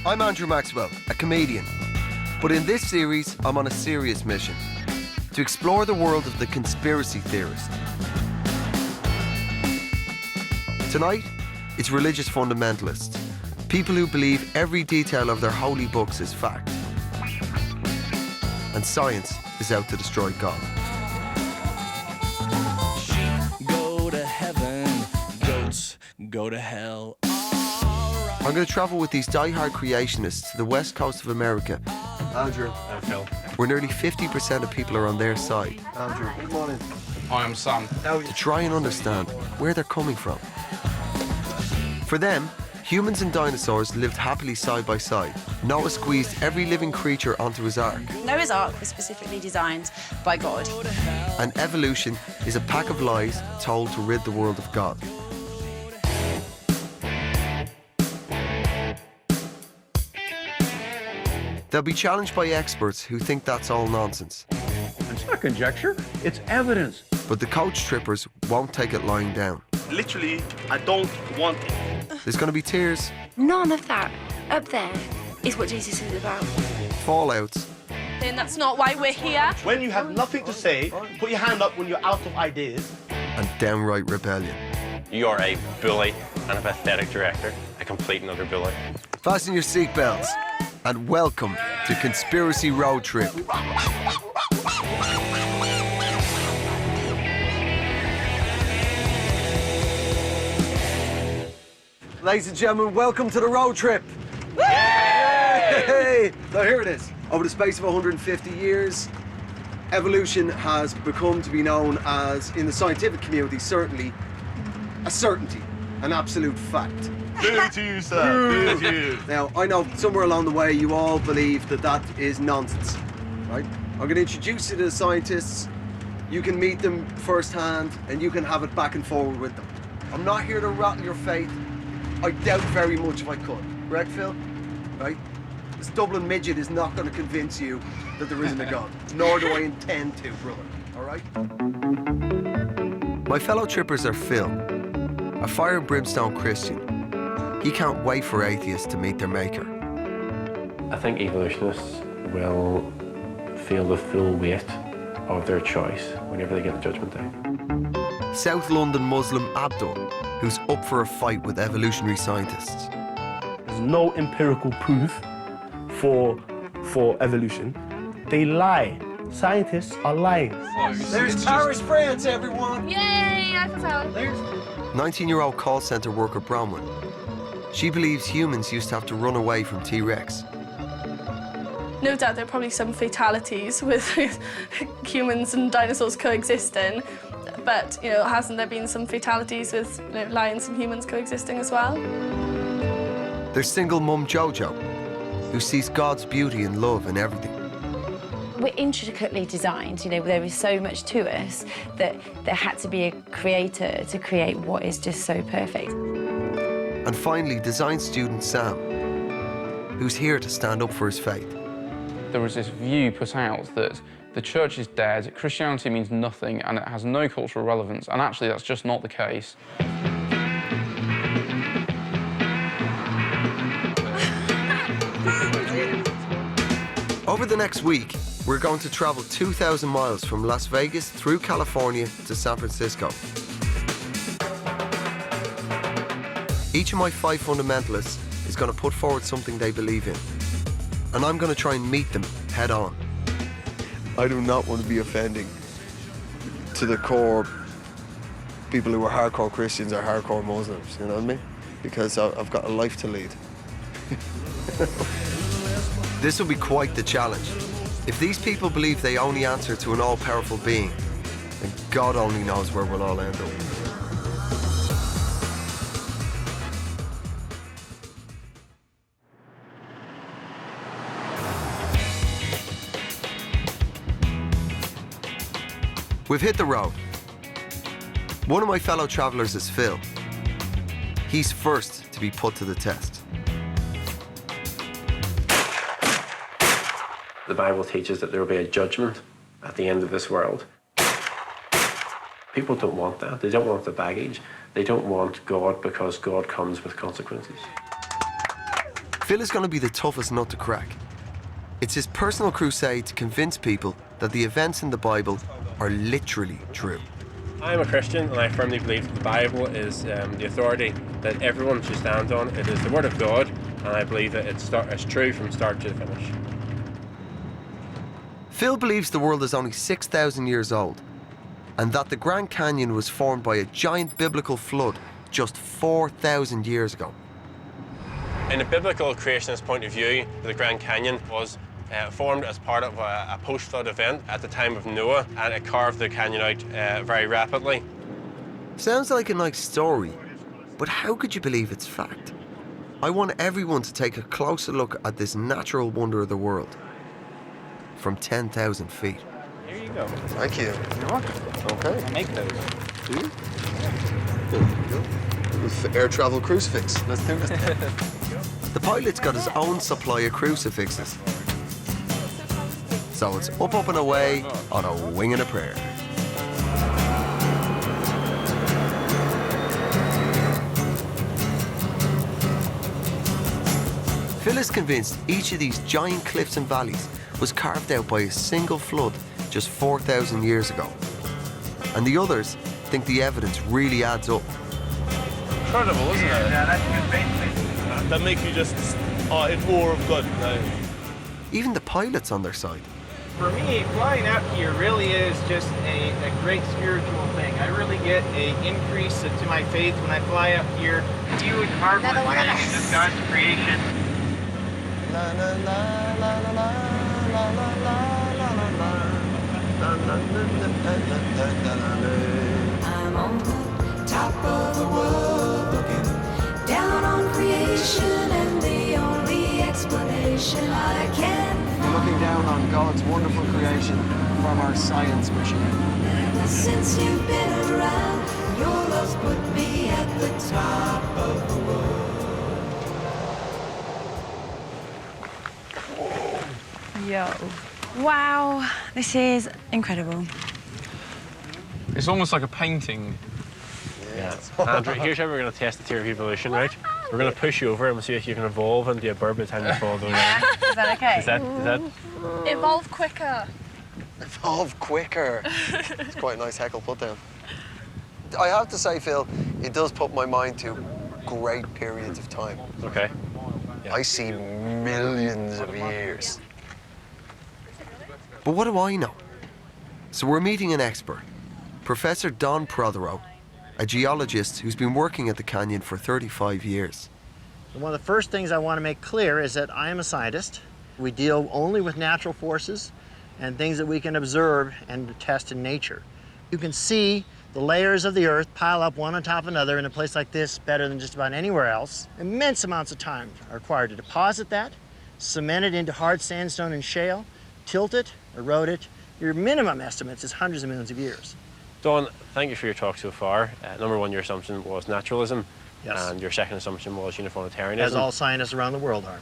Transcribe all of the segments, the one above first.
I'm Andrew Maxwell, a comedian. But in this series, I'm on a serious mission to explore the world of the conspiracy theorist. Tonight, it's religious fundamentalists, people who believe every detail of their holy books is fact. And science is out to destroy God. Go to heaven, goats go to hell. I'm going to travel with these die-hard creationists to the west coast of America. Andrew. I'm Phil. Where nearly 50% of people are on their side. Andrew, good morning. I am Sam. To try and understand where they're coming from. For them, humans and dinosaurs lived happily side by side. Noah squeezed every living creature onto his ark. Noah's Ark was specifically designed by God. And evolution is a pack of lies told to rid the world of God. They'll be challenged by experts who think that's all nonsense. It's not conjecture, it's evidence. But the coach trippers won't take it lying down. Literally, I don't want it. There's going to be tears, None of that up there is what Jesus is about. fallouts, Then that's not why we're here. When you have nothing to say, put your hand up when you're out of ideas. and downright rebellion. You are a bully and a pathetic director, a complete and utter bully. Fasten your seatbelts and welcome to Conspiracy Road Trip. Ladies and gentlemen, welcome to the road trip. Yay! So here it is. Over the space of 150 years, evolution has become to be known as, in the scientific community, certainly, a certainty, an absolute fact. Boo to you, sir. Boo to you. Now, I know somewhere along the way you all believe that that is nonsense, right? I'm going to introduce you to the scientists. You can meet them firsthand and you can have it back and forward with them. I'm not here to rattle your faith. I doubt very much if I could. Correct, Phil? Right? This Dublin midget is not going to convince you that there isn't a God. Nor do I intend to, brother. All right? My fellow trippers are Phil, a fire and brimstone Christian. He can't wait for atheists to meet their maker. I think evolutionists will feel the full weight of their choice whenever they get to Judgment Day. South London Muslim Abdul, who's up for a fight with evolutionary scientists. There's no empirical proof for evolution. They lie. Scientists are lying. There's Paris, France, everyone! Yay, Eiffel Tower. 19-year-old call centre worker Bronwyn. She believes humans used to have to run away from T-Rex. No doubt there are probably some fatalities with humans and dinosaurs coexisting, but, you know, hasn't there been some fatalities with, you know, lions and humans coexisting as well? There's single mum Jojo, who sees God's beauty and love in everything. We're intricately designed, you know, there is so much to us that there had to be a creator to create what is just so perfect. And finally, design student Sam, who's here to stand up for his faith. There was this view put out that the church is dead, Christianity means nothing, and it has no cultural relevance, and actually that's just not the case. Over the next week, we're going to travel 2,000 miles from Las Vegas through California to San Francisco. Each of my 5 fundamentalists is going to put forward something they believe in. And I'm going to try and meet them head on. I do not want to be offending to the core people who are hardcore Christians or hardcore Muslims, you know what I mean? Because I've got a life to lead. This will be quite the challenge. If these people believe they only answer to an all-powerful being, then God only knows where we'll all end up. We've hit the road. One of my fellow travelers is Phil. He's first to be put to the test. The Bible teaches that there will be a judgment at the end of this world. People don't want that. They don't want the baggage. They don't want God because God comes with consequences. Phil is going to be the toughest nut to crack. It's his personal crusade to convince people that the events in the Bible are literally true. I'm a Christian and I firmly believe that the Bible is the authority that everyone should stand on. It is the Word of God, and I believe that it's true from start to finish. Phil believes the world is only 6,000 years old and that the Grand Canyon was formed by a giant biblical flood just 4,000 years ago. In a biblical creationist point of view, the Grand Canyon was formed as part of a post-flood event at the time of Noah, and it carved the canyon out very rapidly. Sounds like a nice story, but how could you believe it's fact? I want everyone to take a closer look at this natural wonder of the world from 10,000 feet. Here you go. Thank you. You're welcome. Okay. I make those. Do you? There you go. With air travel crucifix. Let's do this. The pilot's got his own supply of crucifixes. So it's up and away on a wing and a prayer. Phil is convinced each of these giant cliffs and valleys was carved out by a single flood just 4,000 years ago. And the others think the evidence really adds up. Incredible, isn't it? That makes you just in awe of God. Even the pilot's on their side. For me, flying out here really is just a great spiritual thing. I really get an increase to my faith when I fly up here. Huge, marvelous thing, just God's creation. La la la la la la la la la la la. I'm on the top of the world looking down on creation, and the only explanation I can We're looking down on God's wonderful creation from our science machine. find. Since you've been around, your love's put me at the top of the world. Yo. Wow, this is incredible. It's almost like a painting. Yeah. Andrew, here's how we're going to test the theory of evolution, right? We're going to push you over and we'll see if you can evolve into a bird by the time you fall down. Is that okay? Is that? Evolve quicker. Evolve quicker. It's quite a nice heckle put down. I have to say, Phil, it does put my mind to great periods of time. Okay. I see millions of years. But what do I know? So we're meeting an expert, Professor Don Prothero, a geologist who's been working at the canyon for 35 years. One of the first things I want to make clear is that I am a scientist. We deal only with natural forces and things that we can observe and test in nature. You can see the layers of the earth pile up one on top of another in a place like this better than just about anywhere else. Immense amounts of time are required to deposit that, cement it into hard sandstone and shale, tilt it, erode it. Your minimum estimates is hundreds of millions of years. Don, thank you for your talk so far. Number one, your assumption was naturalism. Yes. And your second assumption was uniformitarianism. As all scientists around the world are.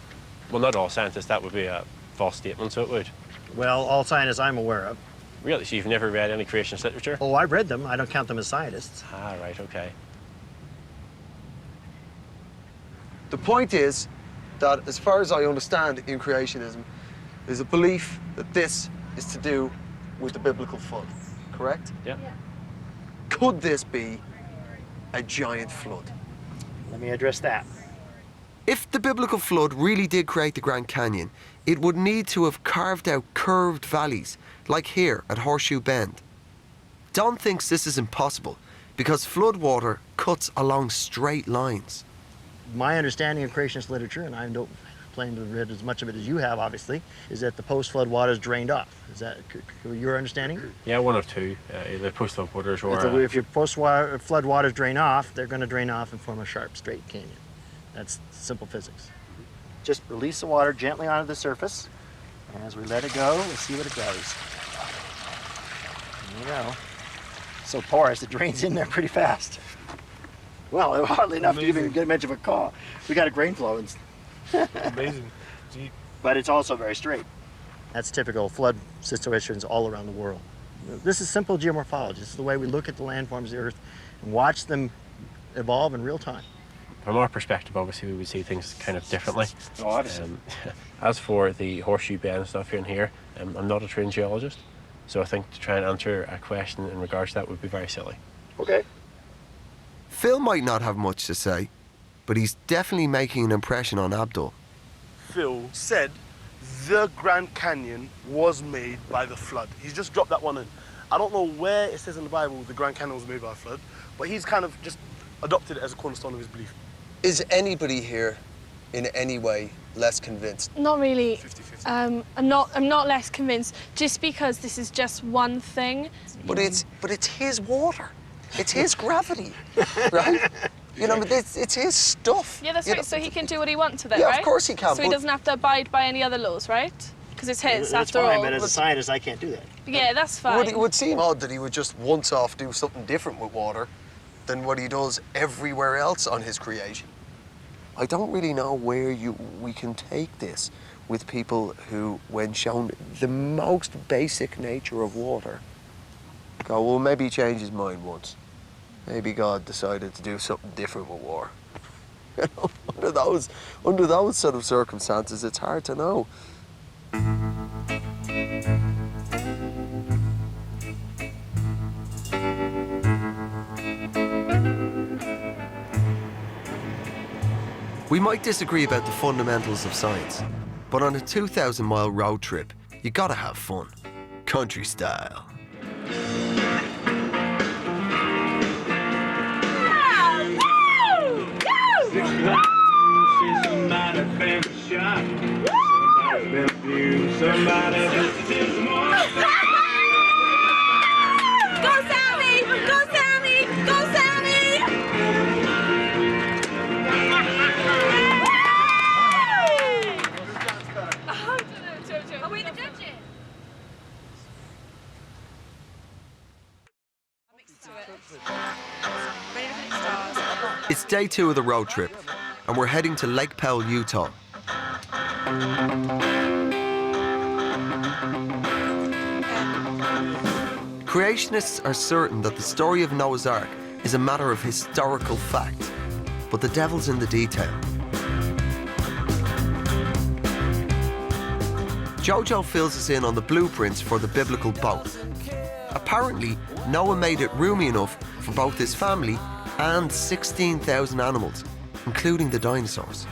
Well, not all scientists. That would be a false statement, so it would. Well, all scientists I'm aware of. Really? So you've never read any creationist literature? Oh, I've read them. I don't count them as scientists. Ah, right, okay. The point is that, as far as I understand in creationism, there's a belief that this is to do with the biblical flood, correct? Yeah. Could this be a giant flood? Let me address that. If the biblical flood really did create the Grand Canyon, it would need to have carved out curved valleys, like here at Horseshoe Bend. Don thinks this is impossible because flood water cuts along straight lines. My understanding of creationist literature, and I don't claim to have read as much of it as you have, obviously, is that the post-flood waters drained off. Is that your understanding? Yeah, one of two, either post-flood waters or... If your post-flood waters drain off, they're going to drain off and form a sharp, straight canyon. That's simple physics. Just release the water gently onto the surface. And as we let it go, we'll see what it does. There you go. So porous, it drains in there pretty fast. Well, hardly enough to even get much of a call. We got a grain flow. Amazing. Deep. But it's also very straight. That's typical flood situations all around the world. This is simple geomorphology. This is the way we look at the landforms of the earth and watch them evolve in real time. From our perspective, obviously, we would see things kind of differently. Oh, obviously. As for the horseshoe bend stuff here and here, I'm not a trained geologist, so I think to try and answer a question in regards to that would be very silly. Okay. Phil might not have much to say, but he's definitely making an impression on Abdul. Phil said the Grand Canyon was made by the flood. He's just dropped that one in. I don't know where it says in the Bible the Grand Canyon was made by a flood, but he's kind of just adopted it as a cornerstone of his belief. Is anybody here in any way less convinced? Not really. 50-50. I'm not less convinced just because this is just one thing. But it's his water. It's his gravity, right? You know, but it's his stuff. Yeah, that's You right. know? So he can do what he wants with it, Yeah, right? of course he can, So he but- doesn't have to abide by any other laws, right? Because it's his, That's after fine, all. but as a scientist, I can't do that. Yeah, that's fine. It would seem odd that he would just once off do something different with water than what he does everywhere else on his creation. I don't really know where we can take this with people who, when shown the most basic nature of water, go, well, maybe he changed his mind once. Maybe God decided to do something different with water. You know, under those sort of circumstances, it's hard to know. We might disagree about the fundamentals of science, but on a 2,000-mile road trip, you gotta have fun. Country style. Go Sammy! Go Sammy! Go Sammy! Are we the judges? It's day 2 of the road trip, and we're heading to Lake Powell, Utah. Creationists are certain that the story of Noah's Ark is a matter of historical fact, but the devil's in the detail. Jojo fills us in on the blueprints for the biblical boat. Apparently, Noah made it roomy enough for both his family and 16,000 animals, including the dinosaurs.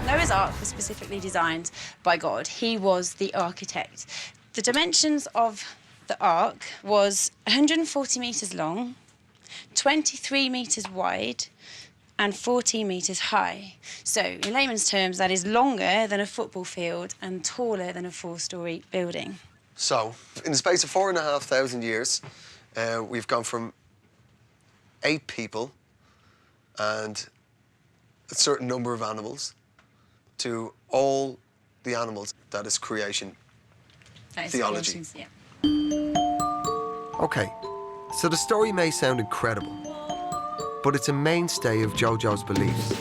Noah's Ark was specifically designed by God. He was the architect. The dimensions of the Ark was 140 metres long, 23 metres wide, and 14 metres high. So, in layman's terms, that is longer than a football field and taller than a 4-storey building. So, in the space of 4,500 years, we've gone from 8 people and a certain number of animals to all the animals. That is creation That is theology. creations, yeah. Okay, so the story may sound incredible, but it's a mainstay of Jojo's beliefs.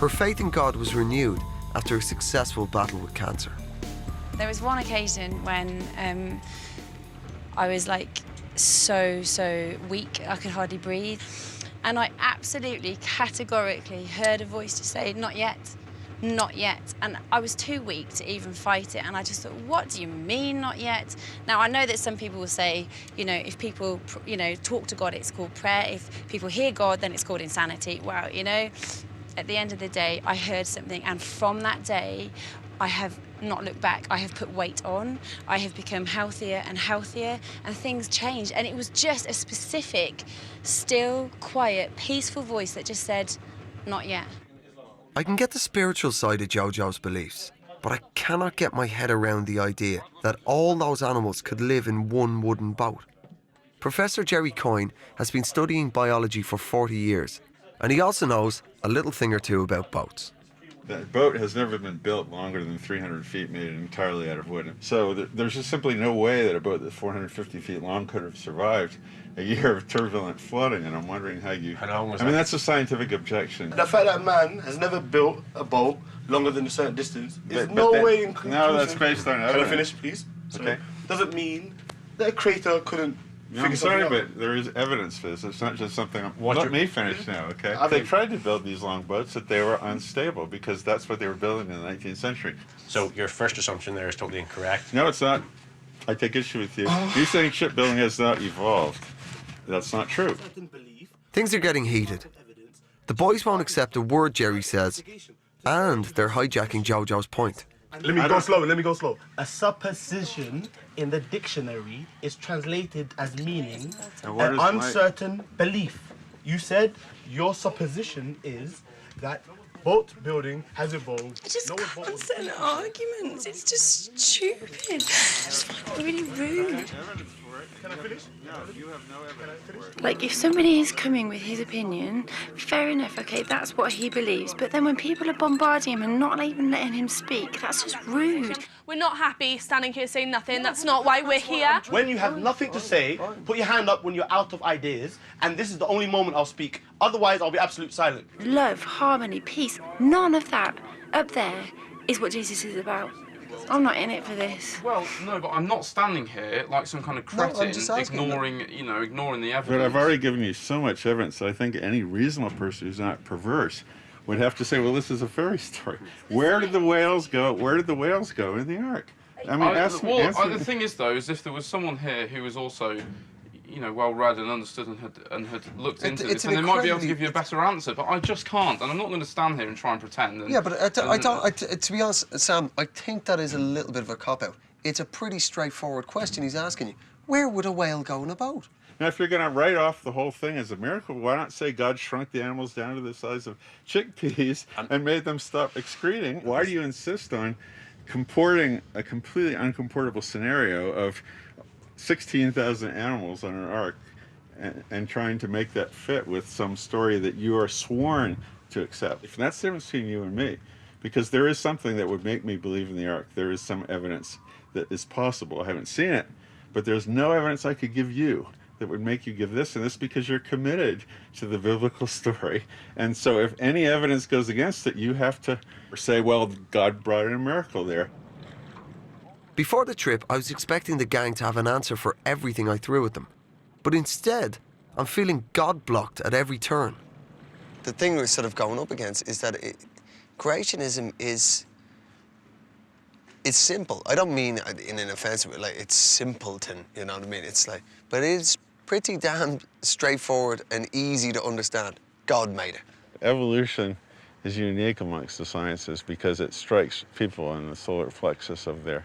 Her faith in God was renewed after a successful battle with cancer. There was one occasion when I was like so weak, I could hardly breathe. And I absolutely, categorically heard a voice to say, not yet, not yet. And I was too weak to even fight it. And I just thought, what do you mean, not yet? Now, I know that some people will say, you know, if people, you know, talk to God, it's called prayer. If people hear God, then it's called insanity. Wow, you know, at the end of the day, I heard something. And from that day, I have not looked back. I have put weight on. I have become healthier and healthier, and things changed. And it was just a specific, still, quiet, peaceful voice that just said, not yet. I can get the spiritual side of Jojo's beliefs, but I cannot get my head around the idea that all those animals could live in one wooden boat. Professor Jerry Coyne has been studying biology for 40 years, and he also knows a little thing or two about boats. That boat has never been built longer than 300 feet made entirely out of wood. So there's just simply no way that a boat that's 450 feet long could have survived a year of turbulent flooding, and I'm wondering how you... How long was I mean, that? that's a scientific objection. The fact that man has never built a boat longer than a certain distance is But no then- way in conclusion... No, that's based on Can I evidence. finish, please? Okay. Doesn't mean that a creator couldn't No, I'm sorry, but there is evidence for this. It's not just something. Let me finish now, okay? They tried to build these long boats, but they were unstable because that's what they were building in the 19th century. So your first assumption there is totally incorrect. No, it's not. I take issue with you. You're saying shipbuilding has not evolved. That's not true. Things are getting heated. The boys won't accept a word Jerry says, and they're hijacking Jojo's point. Let me go slow. A supposition in the dictionary is translated as meaning an uncertain belief. You said your supposition is that boat building has evolved. I just can't stand arguments. It's just stupid. I just find it really rude. Can I finish? No, you have no evidence for it. Like, if somebody is coming with his opinion, fair enough, okay, that's what he believes. But then when people are bombarding him and not even letting him speak, that's just rude. We're not happy standing here saying nothing. That's not why we're here. When you have nothing to say, put your hand up when you're out of ideas, and this is the only moment I'll speak. Otherwise, I'll be absolute silent. Love, harmony, peace, none of that up there is what Jesus is about. I'm not in it for this. Well, no, but I'm not standing here like some kind of cretin, ignoring the evidence. But I've already given you so much evidence that I think any reasonable person who's not perverse would have to say, well, this is a fairy story. Where did the whales go? Where did the whales go in the Ark? I mean, the thing is, though, is if there was someone here who was also, well-read and understood and had looked into this, and they might be able to give you a better answer, but I just can't, and I'm not going to stand here and try and pretend. Yeah, but to be honest, Sam, I think that is a little bit of a cop-out. It's a pretty straightforward question he's asking you. Where would a whale go in a boat? Now, if you're going to write off the whole thing as a miracle, why not say God shrunk the animals down to the size of chickpeas and made them stop excreting? Why do you insist on comporting a completely uncomportable scenario of 16,000 animals on an ark and trying to make that fit with some story that you are sworn to accept? And that's the difference between you and me, because there is something that would make me believe in the ark. There is some evidence that is possible. I haven't seen it, but there's no evidence I could give you that would make you give this and this, because you're committed to the biblical story. And so if any evidence goes against it, you have to say, well, God brought in a miracle there. Before the trip, I was expecting the gang to have an answer for everything I threw at them. But instead, I'm feeling God-blocked at every turn. The thing we're sort of going up against is that creationism is simple. I don't mean in an offensive way, like it's simpleton, you know what I mean? It's like, but it's pretty damn straightforward and easy to understand. God made it. Evolution is unique amongst the sciences because it strikes people in the solar plexus of their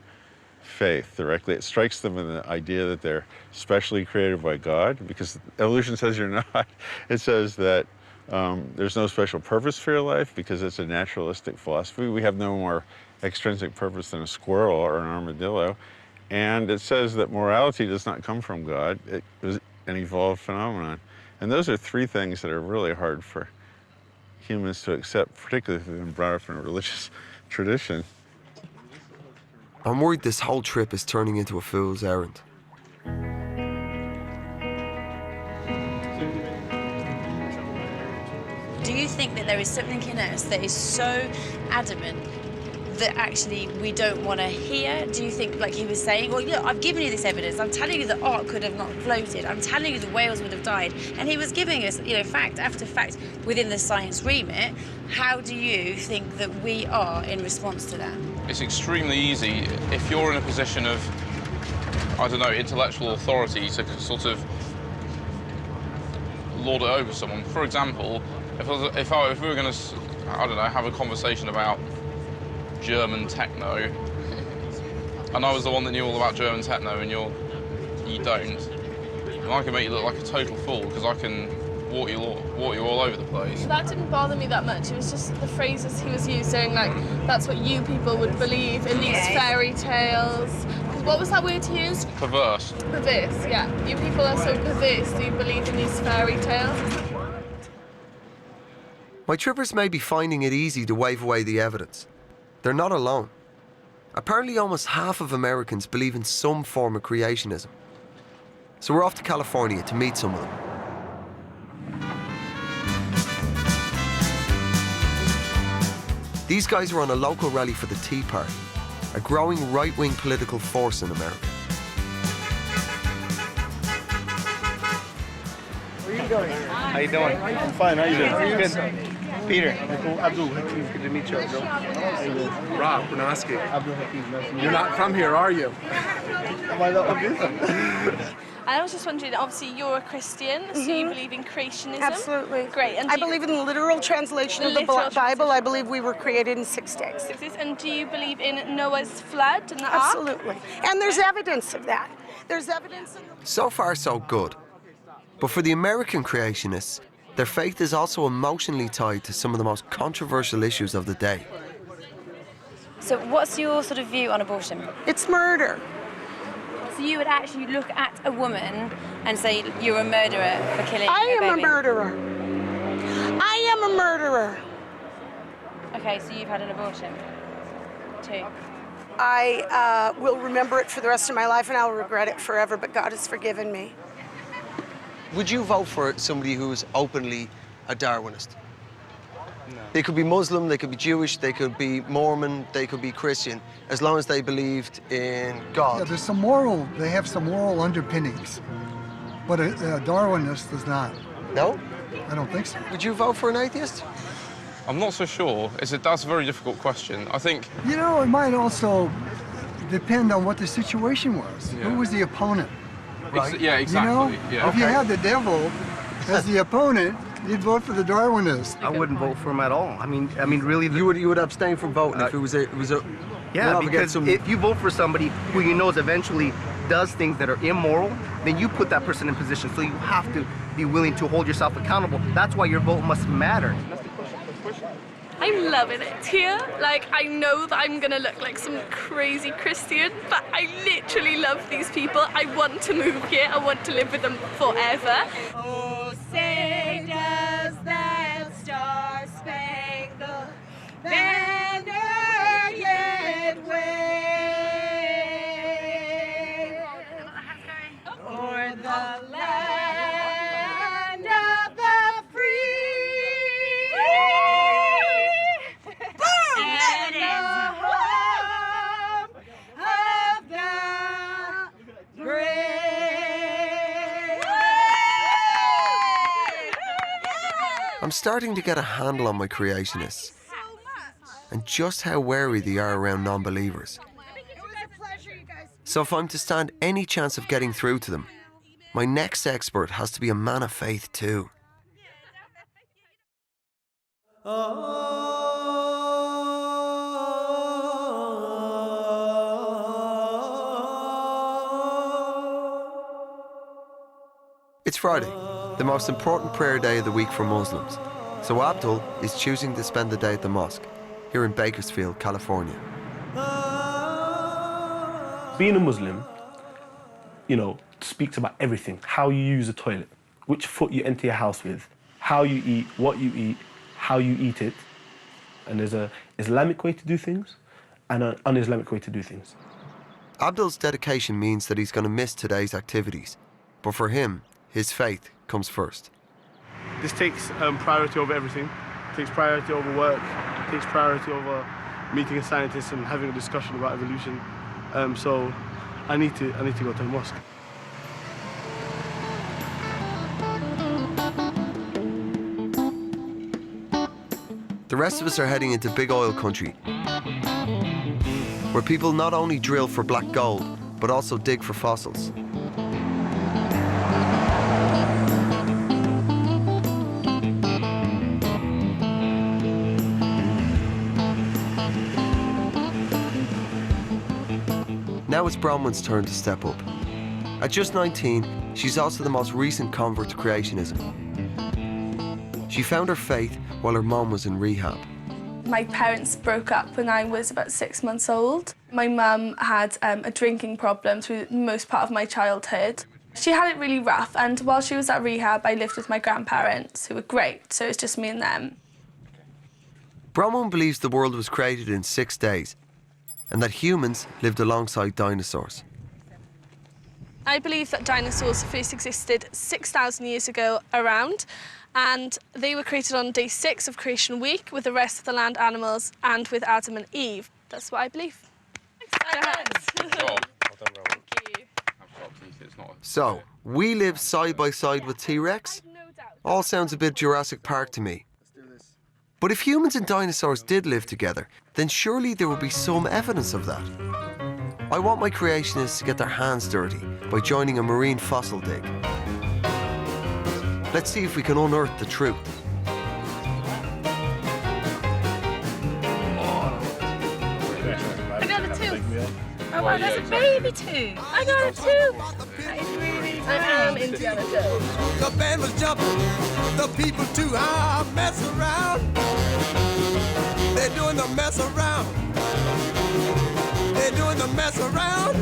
faith directly. It strikes them in the idea that they're specially created by God, because evolution says you're not. It says that there's no special purpose for your life because it's a naturalistic philosophy. We have no more extrinsic purpose than a squirrel or an armadillo. And it says that morality does not come from God. It was an evolved phenomenon. And those are three things that are really hard for humans to accept, particularly if they've been brought up in a religious tradition. I'm worried this whole trip is turning into a fool's errand. Do you think that there is something in us that is so adamant that actually we don't want to hear? Do you think, like he was saying, well, look, I've given you this evidence. I'm telling you the ark could have not floated. I'm telling you the whales would have died. And he was giving us, fact after fact within the science remit. How do you think that we are in response to that? It's extremely easy if you're in a position of, I don't know, intellectual authority to sort of lord it over someone. For example, if we were going to, I don't know, have a conversation about German techno, and I was the one that knew all about German techno, and you don't, and I can make you look like a total fool because I can walk you all over the place. That didn't bother me that much. It was just the phrases he was using, like, that's what you people would believe in these fairy tales. What was that word he used? Perverse. Perverse, yeah. You people are so perverse, do you believe in these fairy tales? My trippers may be finding it easy to wave away the evidence. They're not alone. Apparently almost half of Americans believe in some form of creationism. So we're off to California to meet some of them. These guys are on a local rally for the Tea Party, a growing right-wing political force in America. doing? How you doing? I'm fine. How you doing? Good. Peter. Abdul Hafiz, good to meet you, Abdul. Rob Brunowski. Abdul Hafiz, nice to meet you. You're not from here, are you? Am I not obvious? I was just wondering, obviously you're a Christian, so you believe in creationism? Absolutely. Great. And I believe in the literal translation of the Bible. I believe we were created in 6 days. 6 days. And do you believe in Noah's flood and the ark? Absolutely. And there's evidence of that. There's evidence of So far, so good. But for the American creationists, their faith is also emotionally tied to some of the most controversial issues of the day. So what's your sort of view on abortion? It's murder. So you would actually look at a woman and say you're a murderer for killing I a am baby? a murderer. I am a murderer. Okay, so you've had an abortion too. I will remember it for the rest of my life and I'll regret it forever, but God has forgiven me. Would you vote for somebody who is openly a Darwinist? No. They could be Muslim, they could be Jewish, they could be Mormon, they could be Christian, as long as they believed in God. Yeah, they have some moral underpinnings, but a Darwinist does not. No? I don't think so. Would you vote for an atheist? I'm not so sure. That's a very difficult question. I think... You know, it might also depend on what the situation was. Yeah. Who was the opponent? Right. Yeah, exactly. You know, yeah. if you had the devil as the opponent, you'd vote for the Darwinist. I wouldn't vote for him at all. I mean, really. You would abstain from voting if it was a. Yeah, because if you vote for somebody who you know is eventually does things that are immoral, then you put that person in position. So you have to be willing to hold yourself accountable. That's why your vote must matter. I'm loving it here. Like, I know that I'm gonna look like some crazy Christian, but I literally love these people. I want to move here. I want to live with them forever. Oh, say does that star-spangled banner yet wave o'er the land of the free? And the home of the brave. I'm starting to get a handle on my creationists and just how wary they are around non-believers. So if I'm to stand any chance of getting through to them, my next expert has to be a man of faith too. It's Friday, the most important prayer day of the week for Muslims. So Abdul is choosing to spend the day at the mosque here in Bakersfield, California. Being a Muslim, you know, speaks about everything. How you use a toilet, which foot you enter your house with, how you eat, what you eat, how you eat it. And there's an Islamic way to do things and an un-Islamic way to do things. Abdul's dedication means that he's going to miss today's activities. But for him, his faith comes first. This takes priority over everything. It takes priority over work. It takes priority over meeting a scientist and having a discussion about evolution. So I need to go to the mosque. The rest of us are heading into big oil country, where people not only drill for black gold, but also dig for fossils. Now it's Bronwyn's turn to step up. At just 19, she's also the most recent convert to creationism. She found her faith while her mom was in rehab. My parents broke up when I was about 6 months old. My mum had a drinking problem through most part of my childhood. She had it really rough, and while she was at rehab, I lived with my grandparents, who were great, so it's just me and them. Bronwyn believes the world was created in 6 days, and that humans lived alongside dinosaurs. I believe that dinosaurs first existed 6,000 years ago around, and they were created on day 6 of Creation Week with the rest of the land animals and with Adam and Eve. That's what I believe. So, we live side by side with T-Rex? All sounds a bit Jurassic Park to me. But if humans and dinosaurs did live together, then surely there would be some evidence of that. I want my creationists to get their hands dirty by joining a marine fossil dig. Let's see if we can unearth the truth. I got a tooth. Oh wow, that's a baby tooth. I got a tooth. That is really I am Indiana Jones. The band was jumping, the people too high mess around. They're doing the mess around. They're doing the mess around.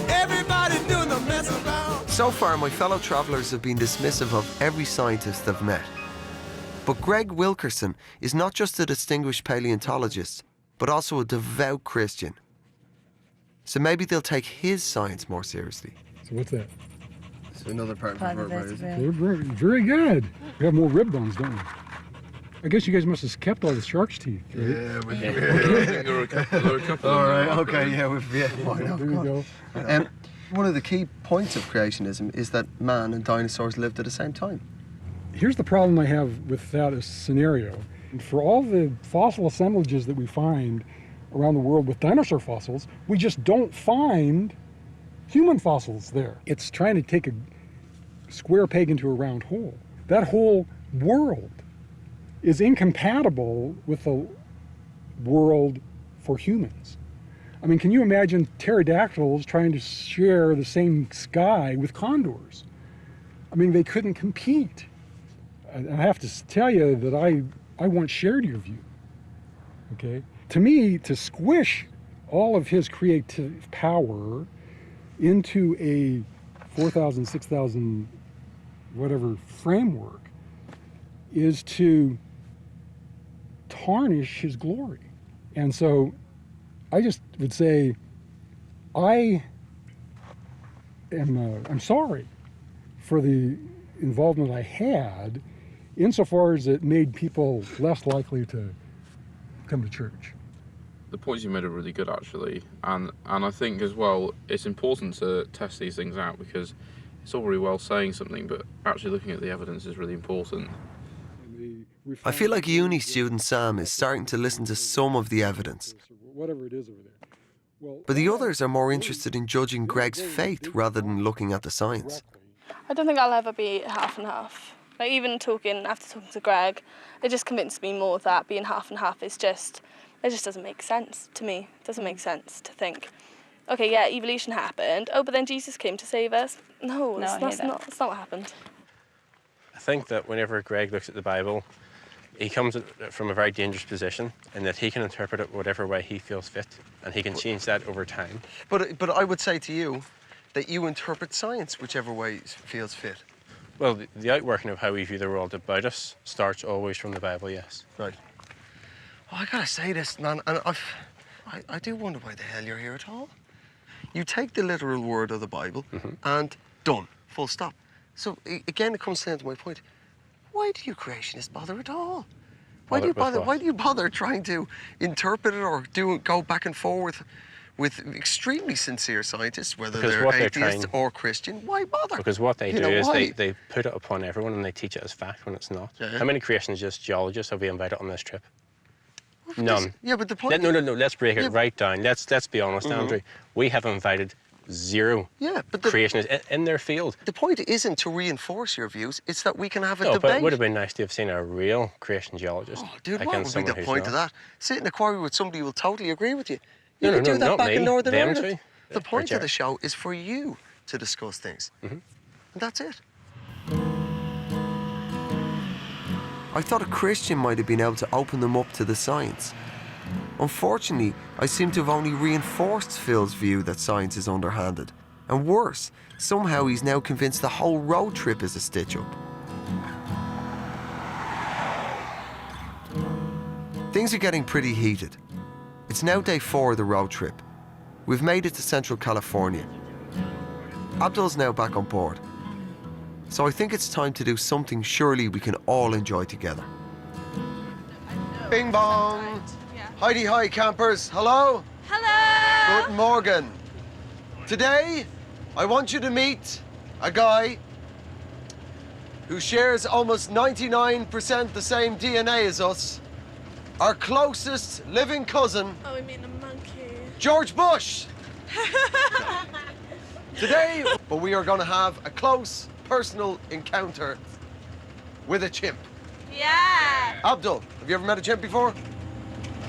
Everybody's doing the mess around. So far, my fellow travellers have been dismissive of every scientist they've met. But Greg Wilkerson is not just a distinguished paleontologist, but also a devout Christian. So maybe they'll take his science more seriously. So what's that? It's another part of the vertebrae. Very good. We have more rib bones, don't we? I guess you guys must have kept all the shark's teeth, right? Yeah, we do. All right, okay, yeah, why not? There we go. One of the key points of creationism is that man and dinosaurs lived at the same time. Here's the problem I have with that scenario. For all the fossil assemblages that we find around the world with dinosaur fossils, we just don't find human fossils there. It's trying to take a square peg into a round hole. That whole world is incompatible with the world for humans. I mean, can you imagine pterodactyls trying to share the same sky with condors? I mean, they couldn't compete. I have to tell you that I once shared your view, okay? To me, to squish all of his creative power into a 4,000, 6,000, whatever framework is to tarnish his glory. And so I just would say, I'm sorry for the involvement I had insofar as it made people less likely to come to church. The points you made are really good, actually, and I think as well it's important to test these things out, because it's all very well saying something, but actually looking at the evidence is really important. I feel like uni student Sam is starting to listen to some of the evidence. Whatever it is over there. But the others are more interested in judging Greg's faith rather than looking at the science. I don't think I'll ever be half and half. Like, even after talking to Greg, it just convinced me more that being half and half is just, it just doesn't make sense to me. It doesn't make sense to think, okay, yeah, evolution happened. Oh, but then Jesus came to save us. No, that's not what happened. I think that whenever Greg looks at the Bible, he comes at it from a very dangerous position, in that he can interpret it whatever way he feels fit, and he can change that over time. But I would say to you that you interpret science whichever way feels fit. Well, the outworking of how we view the world about us starts always from the Bible, yes. Right. Oh, I gotta say this, man, and I do wonder why the hell you're here at all. You take the literal word of the Bible and done, full stop. So again, it comes down to my point. Why do you creationists bother at all? Why do you bother? Why do you bother trying to interpret it or go back and forth with extremely sincere scientists, whether they're atheist or Christian? Why bother? Because what they do is they put it upon everyone and they teach it as fact when it's not. Yeah. How many creationists, geologists have we invited on this trip? None. Yeah, but the point. No. Let's break it right down. Let's be honest, Andrew. We have invited zero creationists in their field. The point isn't to reinforce your views, it's that we can have a debate. But it would have been nice to have seen a real creation geologist. Oh, dude, what would be the point of that? Sit in a quarry with somebody who will totally agree with you. You No, can do that not back me. in Northern Them Ireland. two. The point of the show is for you to discuss things. And that's it. I thought a Christian might have been able to open them up to the science. Unfortunately, I seem to have only reinforced Phil's view that science is underhanded. And worse, somehow he's now convinced the whole road trip is a stitch-up. Things are getting pretty heated. It's now day 4 of the road trip. We've made it to Central California. Abdul's now back on board. So I think it's time to do something surely we can all enjoy together. Bing bong! Heidi hi, campers. Hello? Hello! Good morning. Today, I want you to meet a guy who shares almost 99% the same DNA as us, our closest living cousin, Oh, we mean a monkey. George Bush. Today, but we are going to have a close personal encounter with a chimp. Yeah. Abdul, have you ever met a chimp before?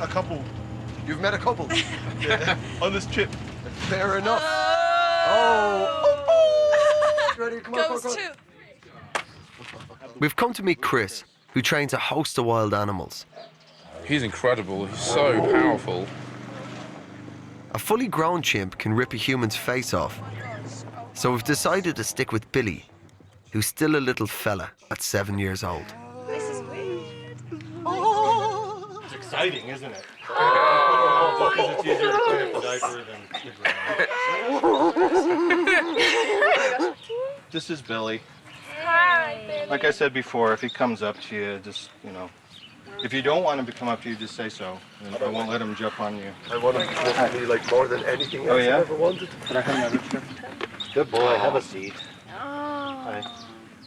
A couple. You've met a couple? Yeah, on this trip. Fair enough. Oh. Ready? Come on, Goes come on, to. We've come to meet Chris, who trains a host of wild animals. He's incredible. He's so powerful. A fully grown chimp can rip a human's face off. So we've decided to stick with Billy, who's still a little fella at 7 years old. This is weird. It's exciting, isn't it? Because it's easier to clean up the diaper than. This is Billy. Hi, Billy. Like I said before, if he comes up to you, just, you know, if you don't want him to come up to you, just say so. And I won't let him jump on you. I want him to come to me like more than anything else Oh, yeah? I ever wanted. Can I have another chair? Good boy, have a seat. Hi.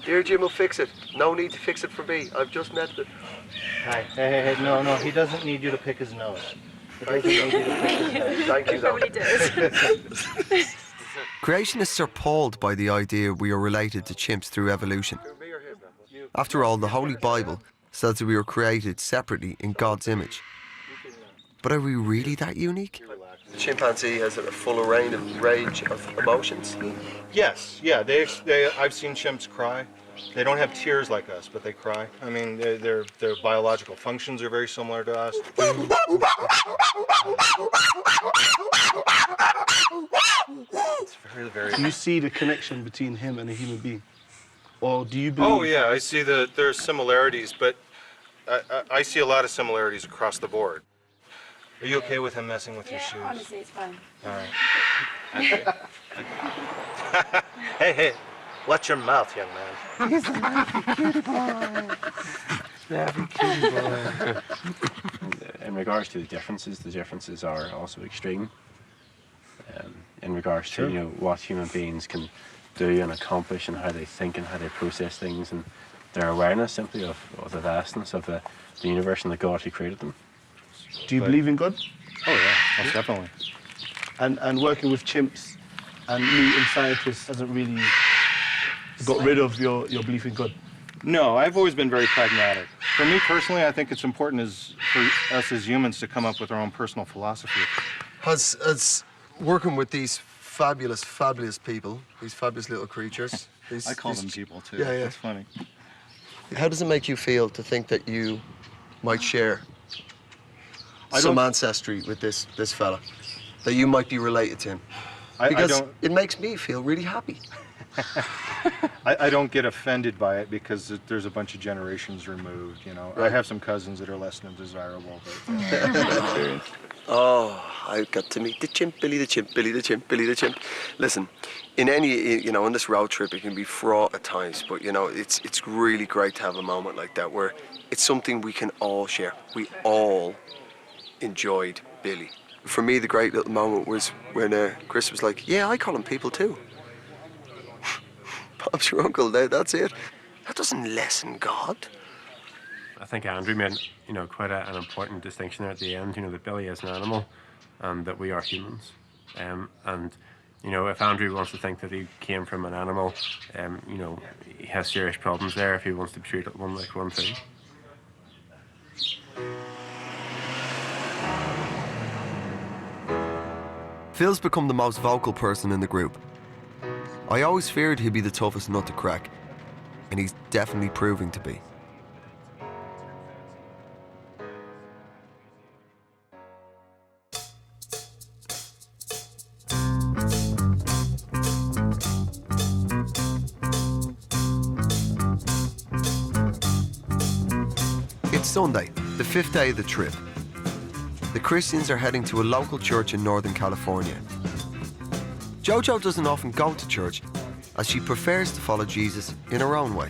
Dear Jim will fix it. No need to fix it for me. I've just met the... Hi. Hey, no, he doesn't need you to pick his nose. Thank you. Thank you, though. Creationists are appalled by the idea we are related to chimps through evolution. After all, the Holy Bible says that we were created separately in God's image. But are we really that unique? The chimpanzee has a full range of emotions. Yes, yeah, I've seen chimps cry. They don't have tears like us, but they cry. I mean, their biological functions are very similar to us. It's very, very... Do you see the connection between him and a human being? Or do you believe... Oh, yeah, I see that there's similarities, but I see a lot of similarities across the board. Are you okay with him messing with your shoes? Honestly, it's fine. All right. Hey, watch your mouth, young man. He's a lovely cutie boy. Lovely cutie boy. In regards to the differences are also extreme. In regards to what human beings can do and accomplish and how they think and how they process things and their awareness simply of the vastness of the universe and the God who created them. Do you believe in God? Oh yeah, most definitely. And working with chimps and meeting scientists hasn't really got rid of your belief in God? No, I've always been very pragmatic. For me personally, I think it's important for us as humans to come up with our own personal philosophy. Has working with these fabulous people, these fabulous little creatures. I call them people too. Yeah. That's funny. How does it make you feel to think that you might share some ancestry with this fella? That you might be related to him? Because it makes me feel really happy. I don't get offended by it because there's a bunch of generations removed, you know. Right. I have some cousins that are less than desirable, but... Oh, I got to meet the chimp, Billy the chimp, Billy the chimp, Billy the chimp. Listen, in this road trip, it can be fraught at times, but, it's really great to have a moment like that where it's something we can all share. We all enjoyed Billy. For me, the great little moment was when Chris was like, yeah, I call him people too. Bob's your uncle, that's it. That doesn't lessen God. I think Andrew made, quite an important distinction there at the end, that Billy is an animal and that we are humans. And, if Andrew wants to think that he came from an animal, he has serious problems there if he wants to treat it one like one thing. Phil's become the most vocal person in the group. I always feared he'd be the toughest nut to crack, and he's definitely proving to be. It's Sunday, the 5th day of the trip. The Christians are heading to a local church in Northern California. Jojo doesn't often go to church, as she prefers to follow Jesus in her own way.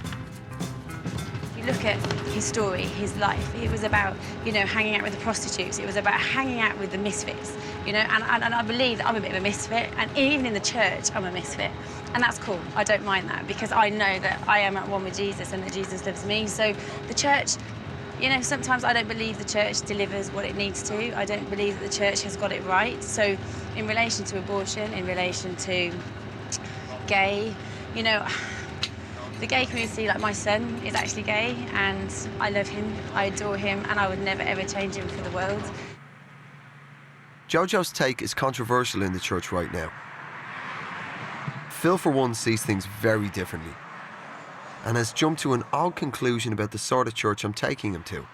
You look at his story, his life, it was about, you know, hanging out with the prostitutes. It was about hanging out with the misfits, you know, and I believe that I'm a bit of a misfit, and even in the church, I'm a misfit. And that's cool. I don't mind that, because I know that I am at one with Jesus and that Jesus loves me. So the church, you know, sometimes I don't believe the church delivers what it needs to. I don't believe that the church has got it right. So in relation to abortion, in relation to gay, you know, the gay community, like my son is actually gay, and I love him, I adore him, and I would never ever change him for the world. Jojo's take is controversial in the church right now. Phil, for one, sees things very differently and has jumped to an odd conclusion about the sort of church I'm taking him to.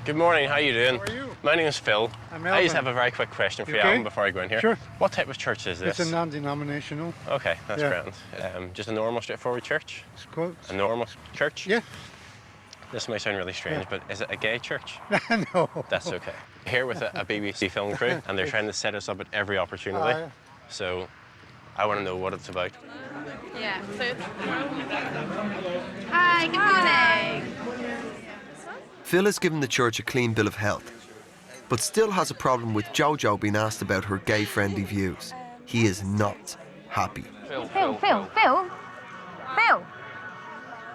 Good morning, how you doing? How are you? My name is Phil. I'm I just Alvin. have a very quick question for you, Okay. Alan, before I go in here. Sure. What type of church is this? It's a non-denominational. Okay, that's Yeah. grand. Just a normal, straightforward church? It's quite. A normal church? Yeah. This might sound really strange, Yeah. but is it a gay church? No. That's okay. Here with a BBC film crew, and they're trying to set us up at every opportunity. Aye. So I want to know what it's about. Yeah, so... Hi, good morning. Phil has given the church a clean bill of health, but still has a problem with Jojo being asked about her gay-friendly views. He is not happy. Phil.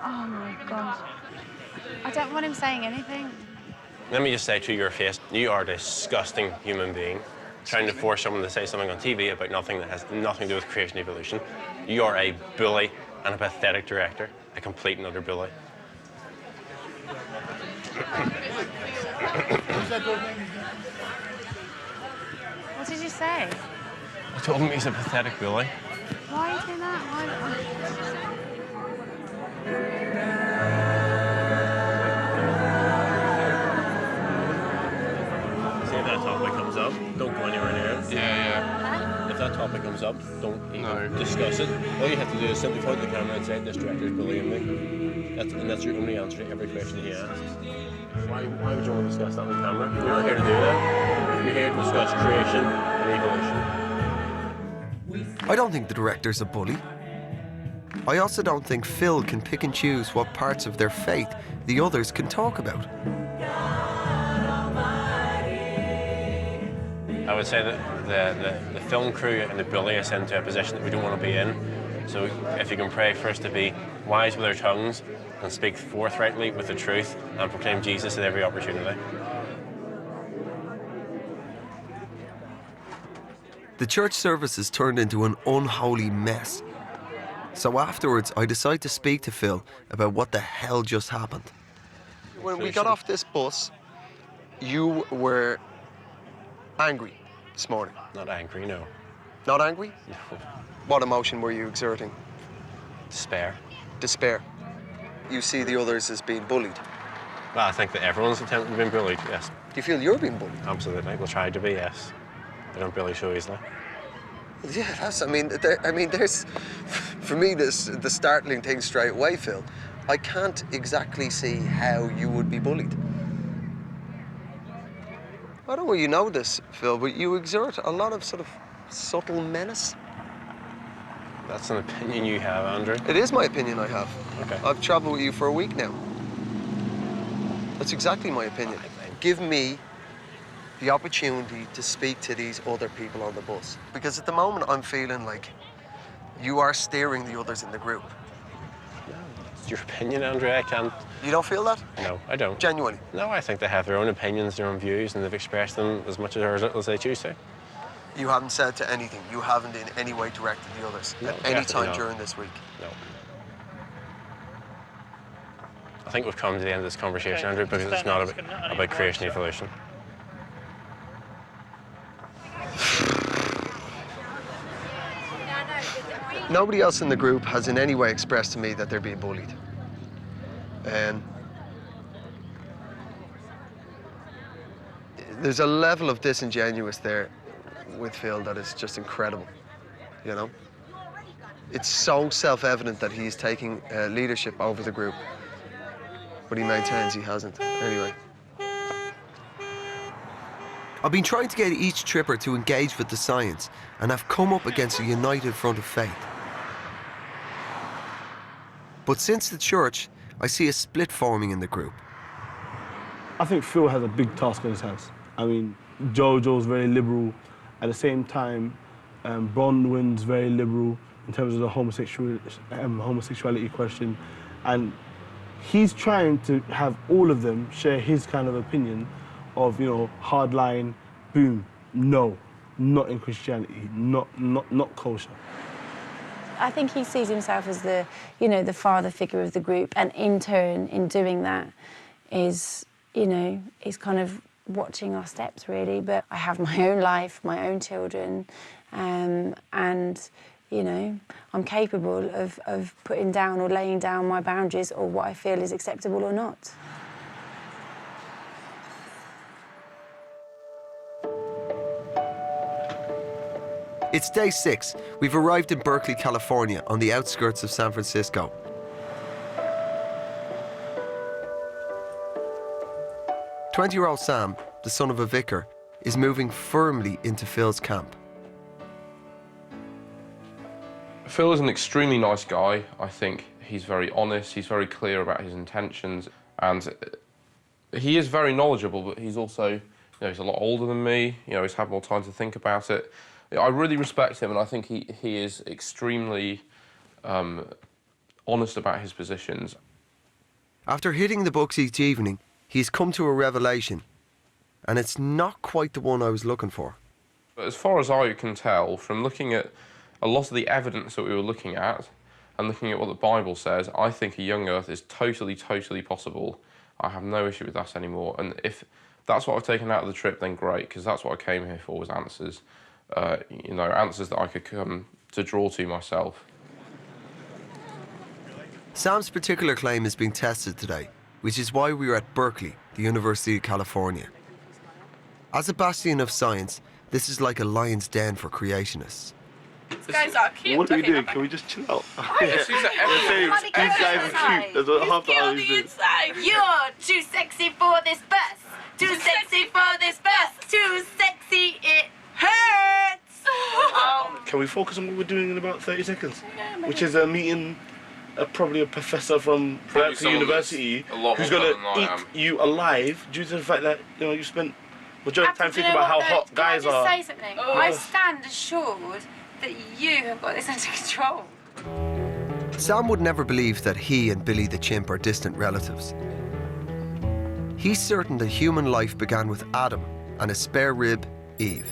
Oh my God. I don't want him saying anything. Let me just say to your face, you are a disgusting human being. Trying to force someone to say something on TV about nothing that has nothing to do with creation evolution. You are a bully and a pathetic director, a complete and utter bully. What did you say? I told him he's a pathetic bully. Why are you doing that? See if that topic comes up, don't go anywhere near it. Yeah. If that topic comes up, don't even discuss it. All you have to do is simply point the camera and say, this director's bullying me. And that's your only answer to every question he asks. Why would you want to discuss that on camera? You're not here to do that. You're here to discuss creation and evolution. I don't think the director's a bully. I also don't think Phil can pick and choose what parts of their faith the others can talk about. I would say that the film crew and the bully us into a position that we don't want to be in. So if you can pray for us to be wise with our tongues and speak forthrightly with the truth and proclaim Jesus at every opportunity. The church services turned into an unholy mess. So afterwards, I decide to speak to Phil about what the hell just happened. When we got off this bus, you were angry this morning. Not angry, no. Not angry? No. What emotion were you exerting? Despair. Despair. You see the others as being bullied. Well, I think that everyone's attempting to be bullied, yes. Do you feel you're being bullied? Absolutely. We'll try to be, yes. They don't bully so easily. Yeah, that's, I mean, there's, for me, the startling thing straight away, Phil. I can't exactly see how you would be bullied. I don't know you know this, Phil, but you exert a lot of sort of subtle menace. That's an opinion you have, Andrew. It is my opinion I have. Okay. I've travelled with you for a week now. That's exactly my opinion. Give me the opportunity to speak to these other people on the bus. Because at the moment, I'm feeling like you are steering the others in the group. It's your opinion, Andrew. I can't... You don't feel that? No, I don't. Genuinely? No, I think they have their own opinions, their own views, and they've expressed them as much or as little as they choose to. You haven't said to anything. You haven't in any way directed the others No, at any definitely time not. during this week. No. I think we've come to the end of this conversation, Andrew, because it's not about creation and evolution. Nobody else in the group has in any way expressed to me that they're being bullied. And there's a level of disingenuous there with Phil that is just incredible, you know? It's so self-evident that he's taking leadership over the group, but he maintains he hasn't. Anyway. I've been trying to get each tripper to engage with the science, and I've come up against a united front of faith. But since the church, I see a split forming in the group. I think Phil has a big task on his hands. I mean, Jojo's very liberal. At the same time, Bronwyn's very liberal in terms of the homosexuality question. And he's trying to have all of them share his kind of opinion of, you know, hardline, boom, no, not in Christianity, not kosher. I think he sees himself as the, you know, the father figure of the group, and in turn, in doing that, is, you know, is kind of watching our steps, really. But I have my own life, my own children, and, you know, I'm capable of putting down or laying down my boundaries or what I feel is acceptable or not. It's day 6. We've arrived in Berkeley, California, on the outskirts of San Francisco. "20-year-old Sam, the son of a vicar, is moving firmly into Phil's camp. Phil is an extremely nice guy. I think he's very honest, he's very clear about his intentions, and he is very knowledgeable, but he's also, you know, he's a lot older than me, you know, he's had more time to think about it. I really respect him, and I think he is extremely honest about his positions. After hitting the books each evening, he's come to a revelation, and it's not quite the one I was looking for. But as far as I can tell, from looking at a lot of the evidence that we were looking at, and looking at what the Bible says, I think a young earth is totally, totally possible. I have no issue with that anymore, and if that's what I've taken out of the trip, then great, because that's what I came here for, was answers. You know, answers that I could come to draw to myself. Sam's particular claim is being tested today, which is why we are at Berkeley, the University of California. As a bastion of science, this is like a lion's den for creationists. These guys are cute. What are we doing? Can we just chill out? These guys are cute. That's what half the hour is doing. You're too sexy for this bus. Too sexy for this bus. Too sexy, it hurts. Can we focus on what we're doing in about 30 seconds? Which is a meeting, probably a professor from Berkeley University who's going to eat you alive due to the fact that, you know, you spent majority of the time thinking about how hot guys are. Can I just say something? I stand assured that you have got this under control. Sam would never believe that he and Billy the chimp are distant relatives. He's certain that human life began with Adam and his spare rib, Eve.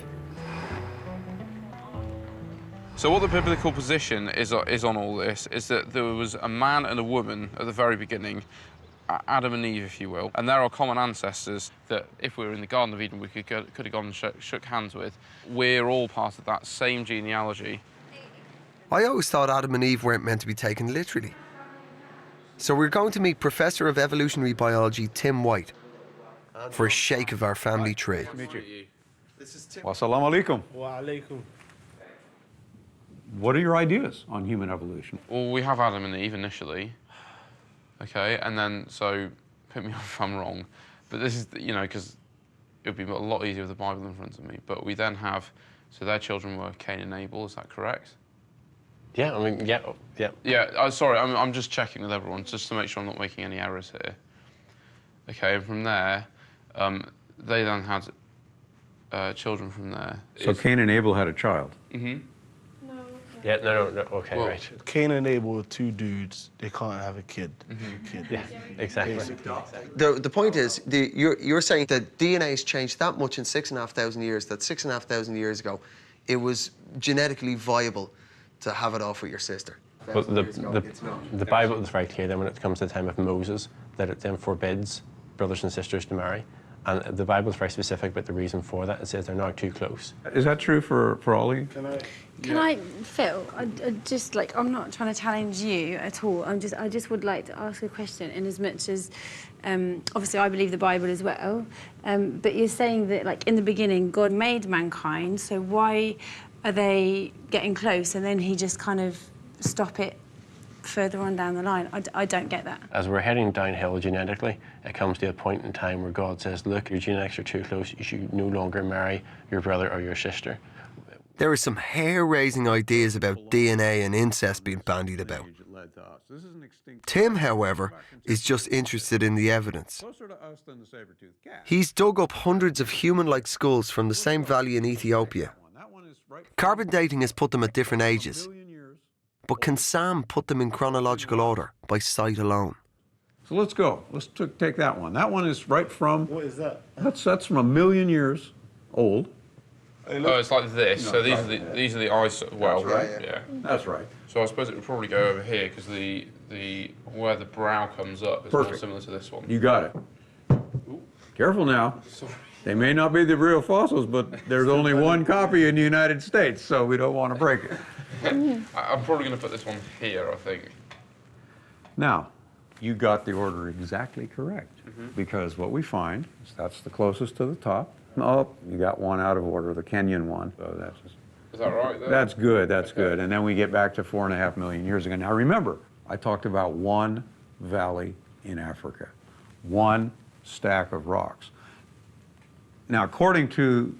So what the biblical position is on all this is that there was a man and a woman at the very beginning, Adam and Eve, if you will, and there are common ancestors that, if we were in the Garden of Eden, we could have gone and shook hands with. We're all part of that same genealogy. I always thought Adam and Eve weren't meant to be taken literally. So we're going to meet Professor of Evolutionary Biology Tim White for a shake of our family tree. This is Tim. Wassalamu alaikum. Wa alaikum. What are your ideas on human evolution? Well, we have Adam and Eve initially, okay, and then, so, pick me up if I'm wrong, but this is, you know, because it would be a lot easier with the Bible in front of me, but we then have, so their children were Cain and Abel, is that correct? Yeah, I mean, yeah. Yeah, sorry, I'm just checking with everyone, just to make sure I'm not making any errors here. Okay, and from there, they then had children from there. So Cain and Abel had a child? Mm-hmm. Yeah, no, okay, well, right. Cain and Abel were two dudes, they can't have a kid. Yeah, exactly. The point is, you're saying that DNA has changed that much in 6,500 years, that 6,500 years ago, it was genetically viable to have it off with your sister. But the Bible is very clear then when it comes to the time of Moses, that it then forbids brothers and sisters to marry. And the Bible is very specific about the reason for that. It says they're not too close. Is that true for Ollie? Can I, Phil? I just like, I'm not trying to challenge you at all. I just would like to ask a question. In as much as, obviously, I believe the Bible as well. But you're saying that, like, in the beginning, God made mankind. So why are they getting close, and then He just kind of stop it further on down the line? I don't get that. As we're heading downhill genetically, it comes to a point in time where God says, look, your genetics are too close, you should no longer marry your brother or your sister. There are some hair-raising ideas about DNA and incest being bandied about. led to us. This is an extinct. Tim, however, is just interested in the evidence. Closer to us than the saber-toothed cat. He's dug up hundreds of human-like skulls from the same valley in Ethiopia. Carbon dating has put them at different ages. But can Sam put them in chronological order by sight alone? So let's go. Let's take that one. That one is right from. What is that? That's from 1 million years old. Oh, it's like this. No, so it's these are the eyes. Well, That's right, yeah. That's right. So I suppose it would probably go over here because the where the brow comes up is Perfect. more similar to this one. You got it. Careful now. They may not be the real fossils, but there's only one copy in the United States, so we don't want to break it. I'm probably going to put this one here, I think. Now, you got the order exactly correct, because what we find is that's the closest to the top. Oh, you got one out of order, the Kenyan one. So that's just, is that right there? That's good, that's good. And then we get back to 4.5 million years ago. Now remember, I talked about one valley in Africa, one stack of rocks. Now, according to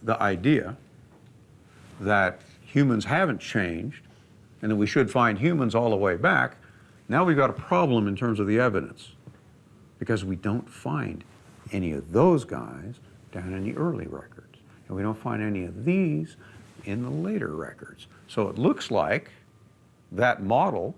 the idea that humans haven't changed and that we should find humans all the way back, now we've got a problem in terms of the evidence because we don't find any of those guys down in the early records. And we don't find any of these in the later records. So it looks like that model,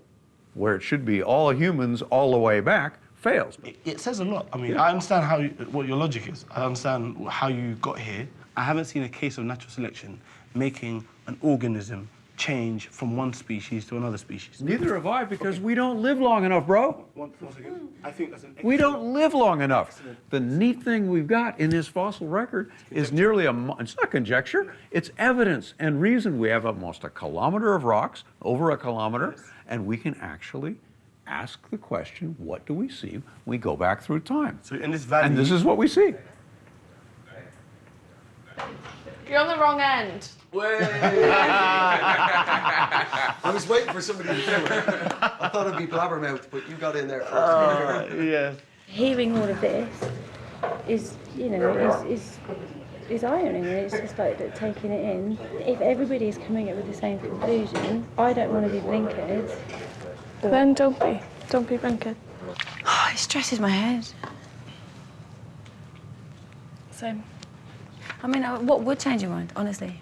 where it should be all humans all the way back, fails. It says a lot. I mean, I understand what your logic is. I understand how you got here. I haven't seen a case of natural selection making an organism change from one species to another species. Neither have I, because we don't live long enough, bro. Once again, I think that's an We don't live long enough. The neat thing we've got in this fossil record is nearly it's not conjecture, it's evidence and reason. We have almost a kilometer of rocks, over a kilometer, and we can actually ask the question, what do we see when we go back through time? So in this valley, and this is what we see. You're on the wrong end. I was waiting for somebody to do it. I thought it'd be Blabbermouth, but you got in there first. Yeah. Hearing all of this is, you know, is eye-opening, and it's just like taking it in. If everybody is coming up with the same conclusion, I don't want to be blinkered. Then don't be blinkered. Oh, it stresses my head. Same. I mean, what would change your mind, honestly?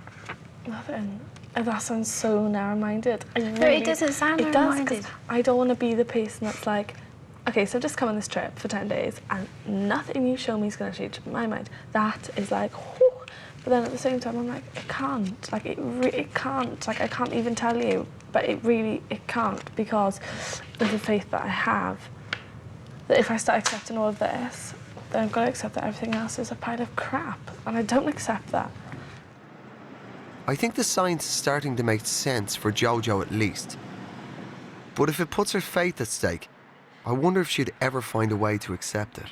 Nothing. That sounds so narrow-minded. No, it doesn't sound narrow-minded. It does, 'cause I don't want to be the person that's like, okay, so I've just come on this trip for 10 days and nothing you show me is going to change my mind. That is like, whew. But then at the same time, I'm like, it can't. Like, it can't. Like, I can't even tell you, but it can't, because of the faith that I have, that if I start accepting all of this, then I've got to accept that everything else is a pile of crap, and I don't accept that. I think the science is starting to make sense for Jojo at least. But if it puts her faith at stake, I wonder if she'd ever find a way to accept it.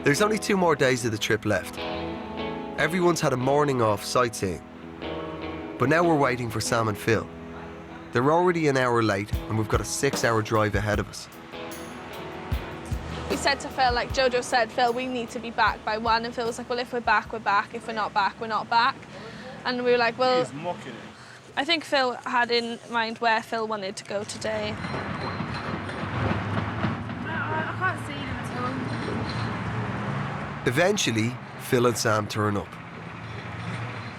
There's only 2 more days of the trip left. Everyone's had a morning off sightseeing. But now we're waiting for Sam and Phil. They're already an hour late and we've got a 6-hour drive ahead of us. We said to Phil, like Jojo said, Phil, we need to be back by 1. And Phil was like, well, if we're back, we're back. If we're not back, we're not back. And we were like, well... He's mocking it. I think Phil had in mind where Phil wanted to go today. I can't see them at all. Eventually, Phil and Sam turn up.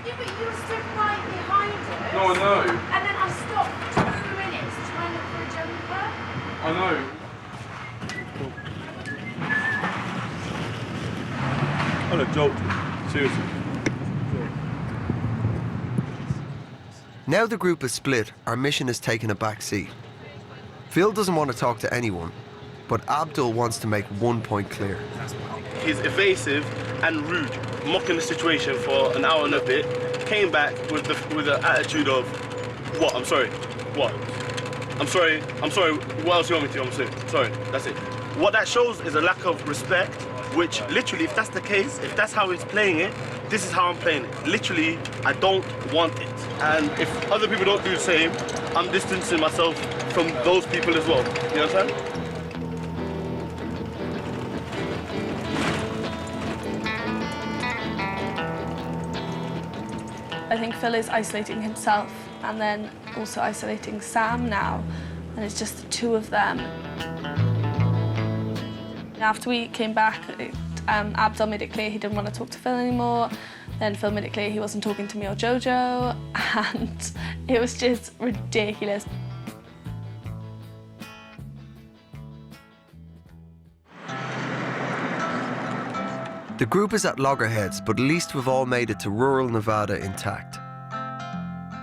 Yeah, but you stood right behind us. No, I know. And then I stopped for 2 minutes to try and look for a jumper. I know. On a joke, seriously. Now the group is split, our mission has taken a back seat. Phil doesn't want to talk to anyone, but Abdul wants to make one point clear. He's evasive and rude, mocking the situation for an hour and a bit. Came back with the attitude of, what? I'm sorry. What? I'm sorry. What else do you want me to do? I'm sorry. That's it. What that shows is a lack of respect, which literally, if that's the case, if that's how he's playing it, this is how I'm playing it. Literally, I don't want it. And if other people don't do the same, I'm distancing myself from those people as well. You understand? I think Phil is isolating himself and then also isolating Sam now, and it's just the two of them. After we came back, Abdul made it clear he didn't want to talk to Phil anymore. Then Phil made it clear he wasn't talking to me or Jojo, and it was just ridiculous. The group is at loggerheads, but at least we've all made it to rural Nevada intact.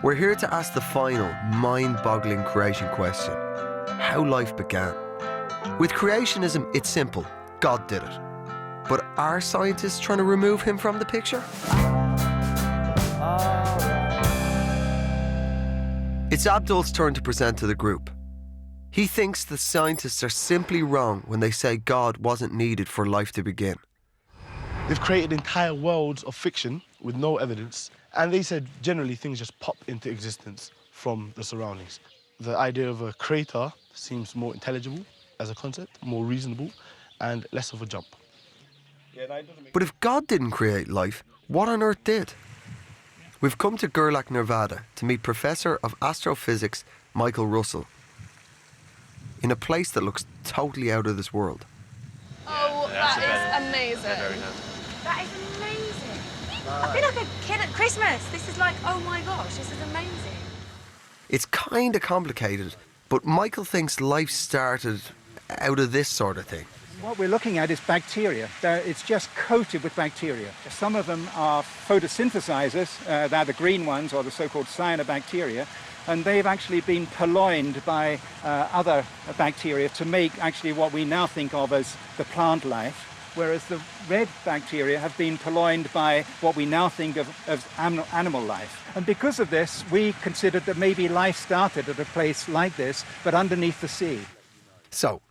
We're here to ask the final, mind-boggling creation question: how life began. With creationism, it's simple. God did it. But are scientists trying to remove him from the picture? It's Abdul's turn to present to the group. He thinks the scientists are simply wrong when they say God wasn't needed for life to begin. They've created entire worlds of fiction with no evidence, and they said generally things just pop into existence from the surroundings. The idea of a creator seems more intelligible as a concept, more reasonable, and less of a jump. But if God didn't create life, what on earth did? We've come to Gerlach, Nevada to meet Professor of Astrophysics Michael Russell in a place that looks totally out of this world. Oh, that is amazing. That is amazing. I feel like a kid at Christmas. This is like, oh my gosh, this is amazing. It's kind of complicated, but Michael thinks life started out of this sort of thing. What we're looking at is bacteria. It's just coated with bacteria. Some of them are photosynthesizers, they're the green ones, or the so-called cyanobacteria, and they've actually been purloined by other bacteria to make actually what we now think of as the plant life, whereas the red bacteria have been purloined by what we now think of as animal life. And because of this, we considered that maybe life started at a place like this, but underneath the sea. So,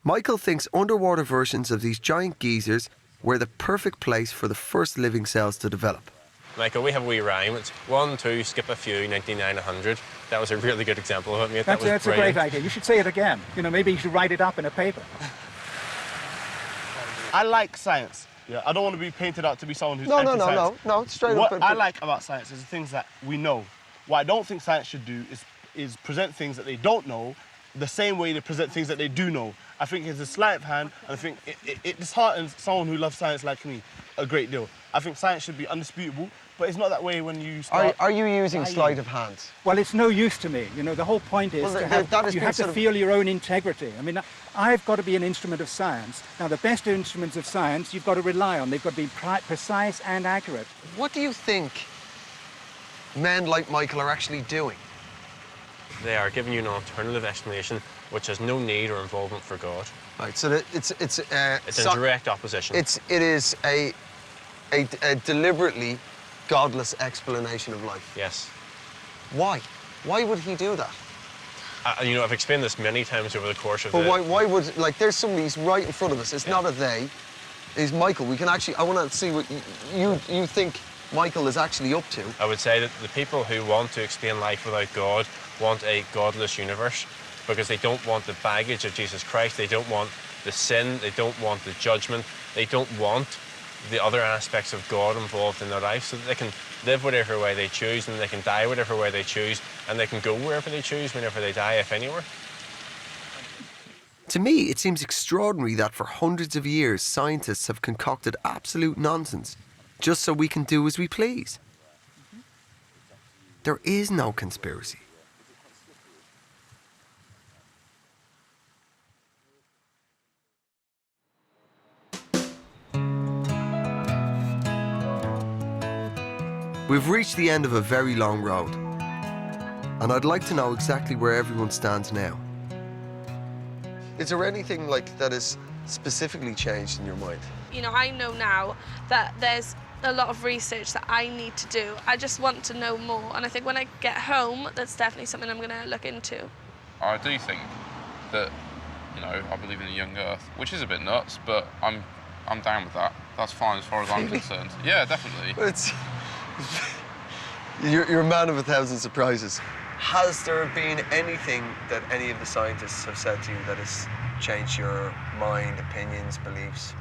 Michael thinks underwater versions of these giant geysers were the perfect place for the first living cells to develop. Michael, we have a wee rhyme. It's 1, 2, skip a few, 99, 100. That was a really good example of it, mate. That's a great idea. You should say it again. You know, maybe you should write it up in a paper. I like science. Yeah, I don't want to be painted out to be someone who's No, straight up. What I like about science is the things that we know. What I don't think science should do is present things that they don't know the same way they present things that they do know. I think it's a sleight of hand, and I think it disheartens someone who loves science like me a great deal. I think science should be undisputable, but it's not that way when you start... Are you using sleight of hand? Well, it's no use to me. You know, the whole point is you have to feel your own integrity. I mean, I've got to be an instrument of science. Now, the best instruments of science you've got to rely on. They've got to be precise and accurate. What do you think men like Michael are actually doing? They are giving you an alternative explanation which has no need or involvement for God. Right, so it's in direct opposition. It is a deliberately godless explanation of life. Yes. Why? Why would he do that? You know, I've explained this many times over the course of But why would, like, there's somebody who's right in front of us. It's not a they. It's Michael. We can actually, I want to see what you think Michael is actually up to. I would say that the people who want to explain life without God want a godless universe because they don't want the baggage of Jesus Christ, they don't want the sin, they don't want the judgment, they don't want the other aspects of God involved in their life, so that they can live whatever way they choose and they can die whatever way they choose and they can go wherever they choose whenever they die, if anywhere. To me, it seems extraordinary that for hundreds of years scientists have concocted absolute nonsense just so we can do as we please. There is no conspiracy. We've reached the end of a very long road, and I'd like to know exactly where everyone stands now. Is there anything like that is specifically changed in your mind? You know, I know now that there's a lot of research that I need to do. I just want to know more, and I think when I get home, that's definitely something I'm going to look into. I do think that, you know, I believe in a young Earth, which is a bit nuts, but I'm down with that. That's fine as far as I'm concerned. Yeah, definitely. But you're a man of 1,000 surprises. Has there been anything that any of the scientists have said to you that has changed your mind, opinions, beliefs?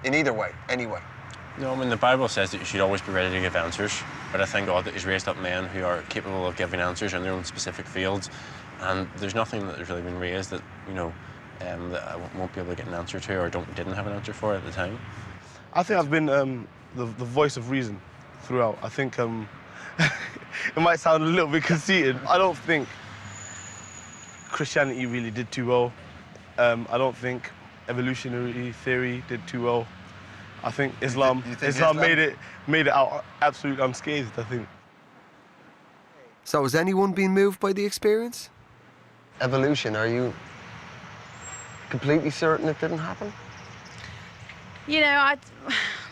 In either way, any way? No, I mean, the Bible says that you should always be ready to give answers, but I thank God that He's raised up men who are capable of giving answers in their own specific fields, and there's nothing that has really been raised that, you know, that I won't be able to get an answer to or didn't have an answer for at the time. I think I've been the voice of reason throughout. I think it might sound a little bit conceited. I don't think Christianity really did too well. I don't think evolutionary theory did too well. I think Islam made it out absolutely unscathed, I think. So has anyone been moved by the experience? Evolution, are you completely certain it didn't happen? You know,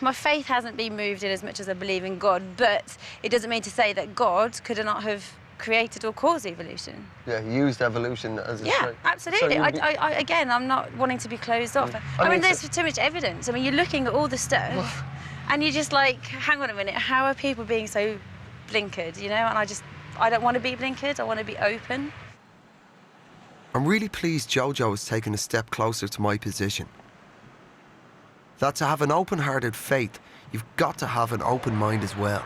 my faith hasn't been moved in as much as I believe in God, but it doesn't mean to say that God could not have created or caused evolution. Yeah, he used evolution as a Yeah, absolutely. So again, I'm not wanting to be closed off. I mean, there's too much evidence. I mean, you're looking at all the stuff, and you're just like, hang on a minute, how are people being so blinkered, you know? And I don't want to be blinkered, I want to be open. I'm really pleased Jojo has taken a step closer to my position. That to have an open-hearted faith, you've got to have an open mind as well.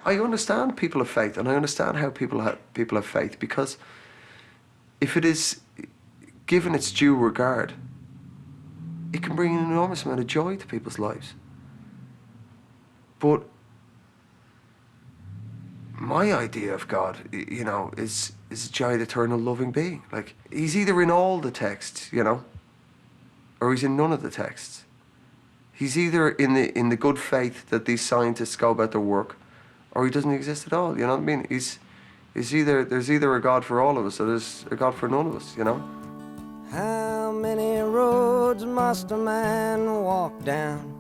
I understand people of faith, and I understand how people have faith, because if it is given its due regard, it can bring an enormous amount of joy to people's lives. But my idea of God, you know, is a giant, eternal, loving being. Like, he's either in all the texts, you know, or he's in none of the texts. He's either in the good faith that these scientists go about their work, or he doesn't exist at all. You know what I mean? There's either a God for all of us, or there's a God for none of us. You know. How many roads must a man walk down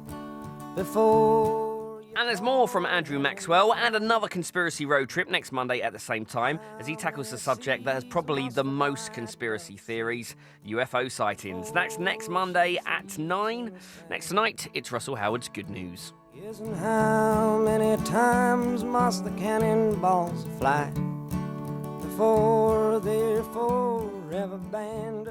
before? And there's more from Andrew Maxwell and another conspiracy road trip next Monday at the same time as he tackles the subject that has probably the most conspiracy theories, UFO sightings. That's next Monday at 9. Next tonight, it's Russell Howard's Good News. And how many times must the cannonballs fly before they're forever banned?